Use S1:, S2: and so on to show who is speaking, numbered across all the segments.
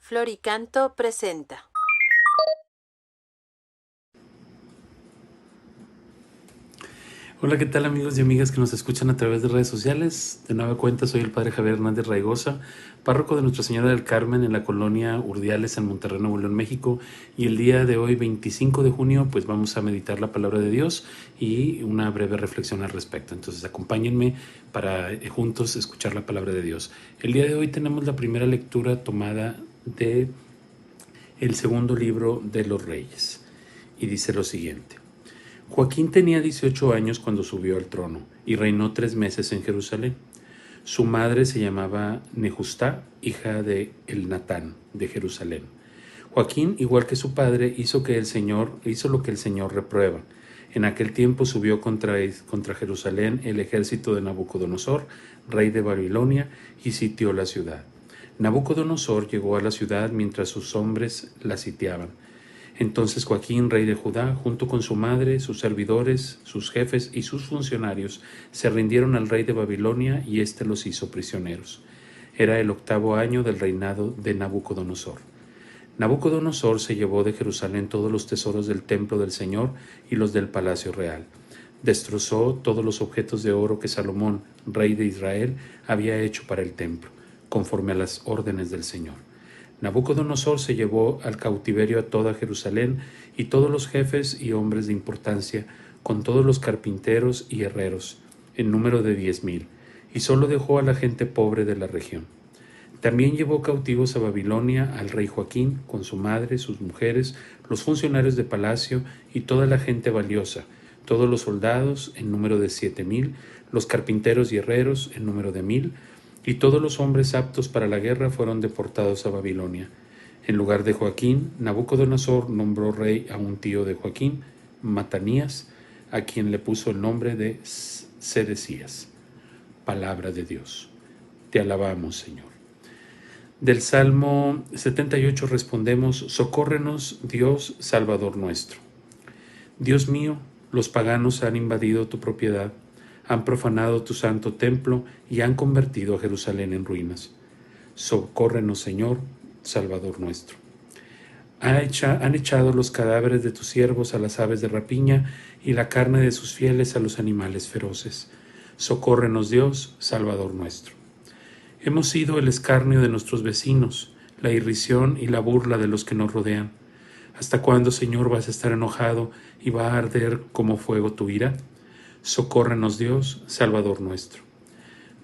S1: Floricanto presenta.
S2: Hola, ¿qué tal amigos y amigas que nos escuchan a través de redes sociales? De nueva cuenta, soy el Padre Javier Hernández Raigosa, párroco de Nuestra Señora del Carmen en la colonia Urdiales en Monterrey, Nuevo León, México. Y el día de hoy, 25 de junio, pues vamos a meditar la palabra de Dios y una breve reflexión al respecto. Entonces acompáñenme para juntos escuchar la palabra de Dios. El día de hoy tenemos la primera lectura tomada de el segundo libro de los Reyes y dice lo siguiente. Joaquín tenía 18 años cuando subió al trono y reinó 3 meses en Jerusalén. Su madre se llamaba Nejustá, hija de Elnatán de Jerusalén. Joaquín, igual que su padre, hizo lo que el Señor reprueba. En aquel tiempo subió contra Jerusalén el ejército de Nabucodonosor, rey de Babilonia, y sitió la ciudad. Nabucodonosor llegó a la ciudad mientras sus hombres la sitiaban. Entonces Joaquín, rey de Judá, junto con su madre, sus servidores, sus jefes y sus funcionarios, se rindieron al rey de Babilonia y éste los hizo prisioneros. Era el 8º año del reinado de Nabucodonosor. Nabucodonosor se llevó de Jerusalén todos los tesoros del templo del Señor y los del palacio real. Destrozó todos los objetos de oro que Salomón, rey de Israel, había hecho para el templo, conforme a las órdenes del Señor. Nabucodonosor se llevó al cautiverio a toda Jerusalén y todos los jefes y hombres de importancia, con todos los carpinteros y herreros, en número de 10,000, y solo dejó a la gente pobre de la región. También llevó cautivos a Babilonia al rey Joaquín, con su madre, sus mujeres, los funcionarios de palacio y toda la gente valiosa, todos los soldados, en número de 7,000, los carpinteros y herreros, en número de 1,000, y todos los hombres aptos para la guerra fueron deportados a Babilonia. En lugar de Joaquín, Nabucodonosor nombró rey a un tío de Joaquín, Matanías, a quien le puso el nombre de Sedecías. Palabra de Dios. Te alabamos, Señor. Del Salmo 78 respondemos: Socórrenos, Dios, Salvador nuestro. Dios mío, los paganos han invadido tu propiedad, han profanado tu santo templo y han convertido a Jerusalén en ruinas. Socórrenos, Señor, Salvador nuestro. Han echado los cadáveres de tus siervos a las aves de rapiña y la carne de sus fieles a los animales feroces. Socórrenos, Dios, Salvador nuestro. Hemos sido el escarnio de nuestros vecinos, la irrisión y la burla de los que nos rodean. ¿Hasta cuándo, Señor, vas a estar enojado y va a arder como fuego tu ira? Socórrenos, Dios, Salvador nuestro.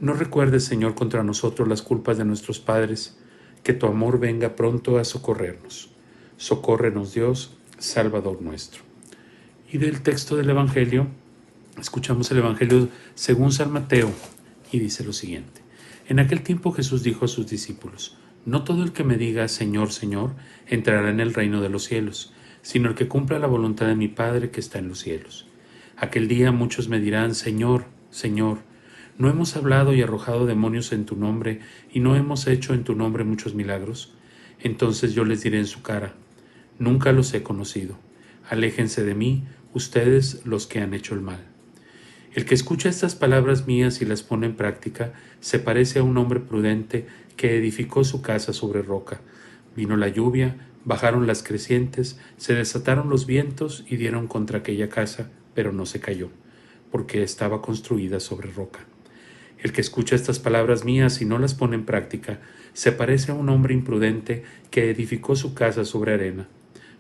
S2: No recuerdes, Señor, contra nosotros las culpas de nuestros padres, que tu amor venga pronto a socorrernos. Socórrenos, Dios, Salvador nuestro. Y del texto del Evangelio, escuchamos el Evangelio según San Mateo, y dice lo siguiente. En aquel tiempo Jesús dijo a sus discípulos: No todo el que me diga Señor, Señor, entrará en el reino de los cielos, sino el que cumpla la voluntad de mi Padre que está en los cielos. Aquel día muchos me dirán: Señor, Señor, ¿no hemos hablado y arrojado demonios en tu nombre, y no hemos hecho en tu nombre muchos milagros? Entonces yo les diré en su cara: Nunca los he conocido. Aléjense de mí, ustedes los que han hecho el mal. El que escucha estas palabras mías y las pone en práctica se parece a un hombre prudente que edificó su casa sobre roca. Vino la lluvia, bajaron las crecientes, se desataron los vientos y dieron contra aquella casa, pero no se cayó, porque estaba construida sobre roca. El que escucha estas palabras mías y no las pone en práctica se parece a un hombre imprudente que edificó su casa sobre arena.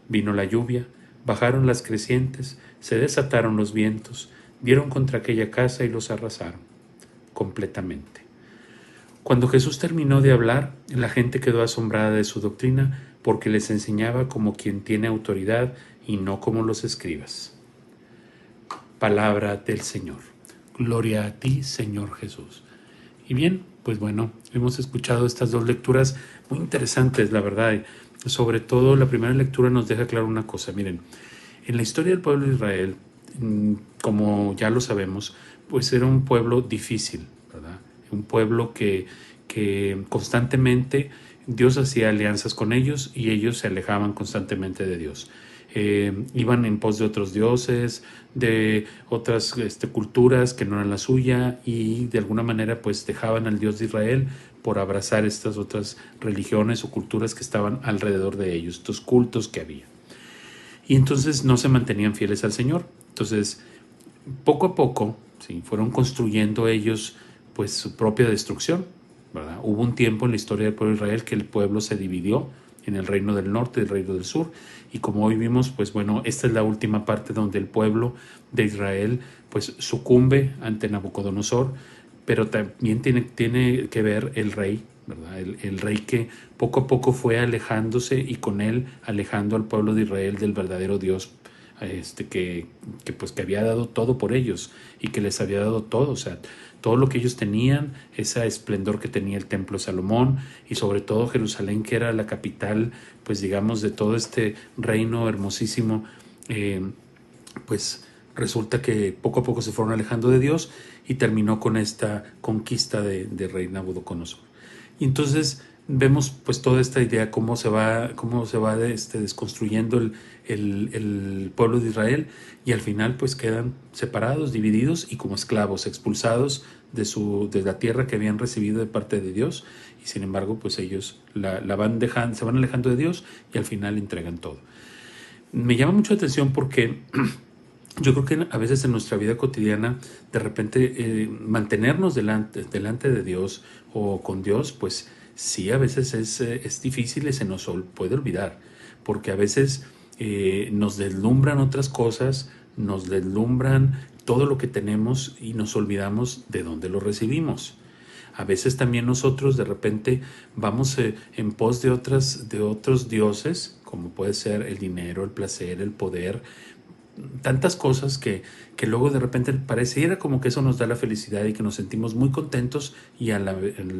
S2: Vino la lluvia, bajaron las crecientes, se desataron los vientos, dieron contra aquella casa y los arrasaron completamente. Cuando Jesús terminó de hablar, la gente quedó asombrada de su doctrina, porque les enseñaba como quien tiene autoridad y no como los escribas. Palabra del Señor. Gloria a ti, Señor Jesús. Y bien, pues bueno, hemos escuchado estas dos lecturas muy interesantes, la verdad. Sobre todo la primera lectura nos deja claro una cosa. Miren, en la historia del pueblo de Israel, como ya lo sabemos, pues era un pueblo difícil, ¿verdad? Un pueblo que constantemente Dios hacía alianzas con ellos y ellos se alejaban constantemente de Dios. Iban en pos de otros dioses, de otras culturas que no eran la suya, y de alguna manera pues dejaban al Dios de Israel por abrazar estas otras religiones o culturas que estaban alrededor de ellos, estos cultos que había. Y entonces no se mantenían fieles al Señor. Entonces, poco a poco, ¿sí?, fueron construyendo ellos pues su propia destrucción, ¿verdad? Hubo un tiempo en la historia del pueblo de Israel que el pueblo se dividió en el reino del norte y el reino del sur, y como hoy vimos, pues bueno, esta es la última parte donde el pueblo de Israel pues sucumbe ante Nabucodonosor, pero también tiene que ver el rey, ¿verdad? El rey que poco a poco fue alejándose y con él alejando al pueblo de Israel del verdadero Dios, que había dado todo por ellos y que les había dado todo, o sea, todo lo que ellos tenían, ese esplendor que tenía el templo de Salomón y sobre todo Jerusalén, que era la capital, pues digamos, de todo este reino hermosísimo, pues resulta que poco a poco se fueron alejando de Dios y terminó con esta conquista de rey Nabucodonosor. Y entonces vemos pues toda esta idea, cómo se va desconstruyendo el pueblo de Israel, y al final pues quedan separados, divididos y como esclavos, expulsados de la tierra que habían recibido de parte de Dios, y sin embargo pues ellos se van alejando de Dios y al final entregan todo. Me llama mucho la atención porque yo creo que a veces en nuestra vida cotidiana, de repente, mantenernos delante de Dios o con Dios, pues sí, a veces es difícil y se nos puede olvidar, porque a veces nos deslumbran otras cosas, nos deslumbran todo lo que tenemos y nos olvidamos de dónde lo recibimos. A veces también nosotros de repente vamos en pos de otros dioses, como puede ser el dinero, el placer, el poder, tantas cosas que luego de repente pareciera como que eso nos da la felicidad y que nos sentimos muy contentos, y en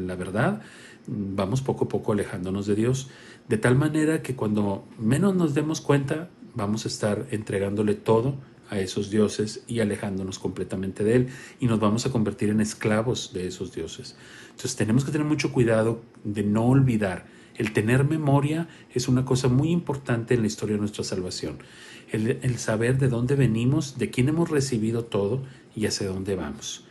S2: la verdad vamos poco a poco alejándonos de Dios, de tal manera que cuando menos nos demos cuenta vamos a estar entregándole todo a esos dioses y alejándonos completamente de Él, y nos vamos a convertir en esclavos de esos dioses. Entonces tenemos que tener mucho cuidado de no olvidar. El tener memoria es una cosa muy importante en la historia de nuestra salvación. El saber de dónde venimos, de quién hemos recibido todo y hacia dónde vamos.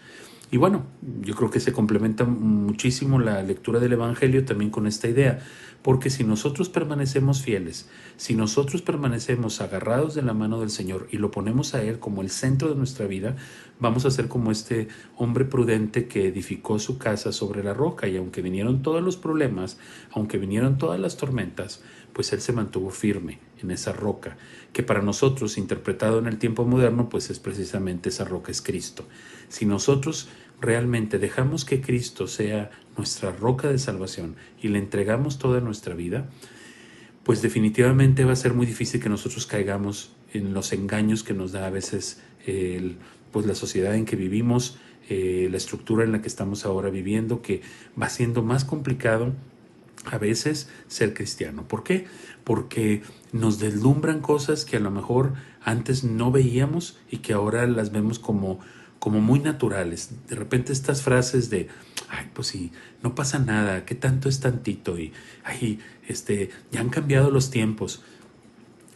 S2: Y bueno, yo creo que se complementa muchísimo la lectura del Evangelio también con esta idea, porque si nosotros permanecemos fieles, si nosotros permanecemos agarrados de la mano del Señor y lo ponemos a Él como el centro de nuestra vida, vamos a ser como este hombre prudente que edificó su casa sobre la roca, y aunque vinieron todos los problemas, aunque vinieron todas las tormentas, pues Él se mantuvo firme en esa roca, que para nosotros, interpretado en el tiempo moderno, pues es precisamente esa roca, es Cristo. Si nosotros realmente dejamos que Cristo sea nuestra roca de salvación y le entregamos toda nuestra vida, pues definitivamente va a ser muy difícil que nosotros caigamos en los engaños que nos da a veces pues la sociedad en que vivimos, la estructura en la que estamos ahora viviendo, que va siendo más complicado a veces ser cristiano. ¿Por qué? Porque nos deslumbran cosas que a lo mejor antes no veíamos y que ahora las vemos como muy naturales. De repente estas frases de, ay, pues sí, no pasa nada, ¿qué tanto es tantito? Y, ay, ya han cambiado los tiempos.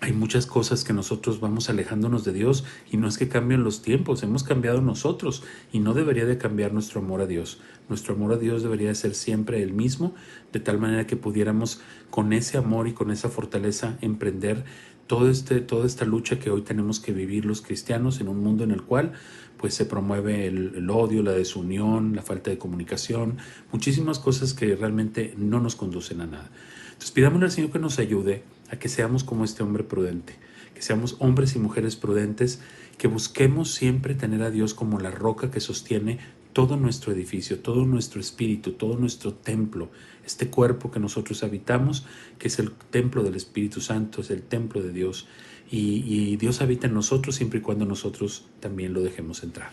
S2: Hay muchas cosas que nosotros vamos alejándonos de Dios, y no es que cambien los tiempos, hemos cambiado nosotros, y no debería de cambiar nuestro amor a Dios. Nuestro amor a Dios debería de ser siempre el mismo, de tal manera que pudiéramos con ese amor y con esa fortaleza emprender toda esta lucha que hoy tenemos que vivir los cristianos en un mundo en el cual pues se promueve el odio, la desunión, la falta de comunicación, muchísimas cosas que realmente no nos conducen a nada. Entonces pidámosle al Señor que nos ayude a que seamos como este hombre prudente, que seamos hombres y mujeres prudentes, que busquemos siempre tener a Dios como la roca que sostiene todo nuestro edificio, todo nuestro espíritu, todo nuestro templo, este cuerpo que nosotros habitamos, que es el templo del Espíritu Santo, es el templo de Dios, y Dios habita en nosotros siempre y cuando nosotros también lo dejemos entrar.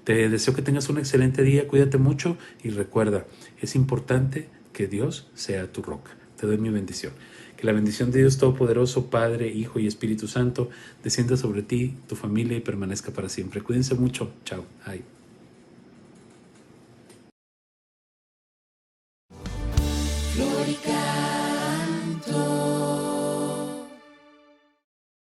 S2: Te deseo que tengas un excelente día, cuídate mucho y recuerda, es importante que Dios sea tu roca. Te doy mi bendición. Que la bendición de Dios Todopoderoso, Padre, Hijo y Espíritu Santo, descienda sobre ti, tu familia y permanezca para siempre. Cuídense mucho. Chao. Bye.